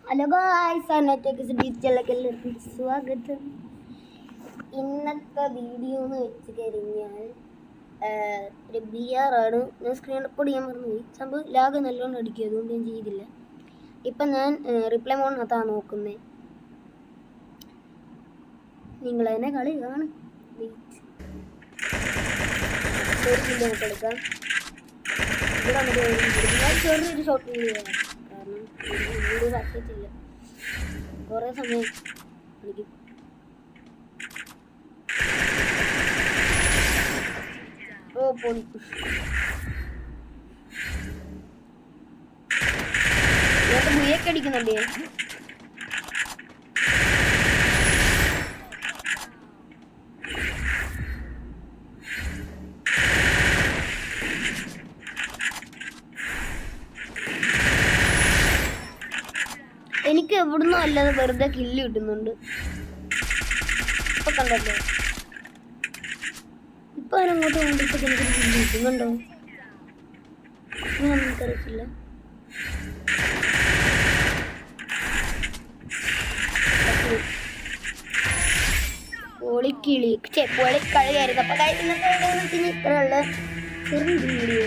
Hello guys, അനറ്റെക്സ് ഡിജിറ്റലിലേക്ക് എല്ലാവർക്കും സ്വാഗതം. ഇന്നത്തെ വീഡിയോ എന്ന് വെച്ച് കഴിഞ്ഞാൽ ഒരു BR ആണ്. ഞാൻ സ്ക്രീൻ റെക്കോർഡ് ചെയ്യാൻ മറന്നുപോയി. സംഭവം ലാഗ് നല്ലോണം അടിക്കും, അതുകൊണ്ട് ഞാൻ ചെയ്തില്ല. ഇപ്പം ഞാൻ റിപ്ലൈ മോഡിനകത്താണ് നോക്കുന്നത്. നിങ്ങൾ തന്നെ കളി കാണും. എടുക്കാം. ഇവിടെ ചെറിയൊരു ഷോട്ട് വീഡിയോ ആണ്, കാരണം വീഡിയോ പറ്റിയിട്ടില്ല. കുറേ സമയം എനിക്ക് പോയി മുയക്കെ അടിക്കുന്നുണ്ടേ. എനിക്ക് എവിടുന്നും അല്ലാതെ വെറുതെ കില്ല് കിട്ടുന്നുണ്ട്. ഇപ്പൊ കണ്ടല്ലോ, ഇപ്പൊ അതിനങ്ങോട്ട് കൊണ്ടിട്ട് എനിക്ക് കില്ല് കിട്ടുന്നുണ്ടോ എനിക്കറിയത്തില്ല. പൊളിക്കളിയായിരുന്നു. അപ്പൊ ഇത്രയുള്ള ചെറിയ വീഡിയോ.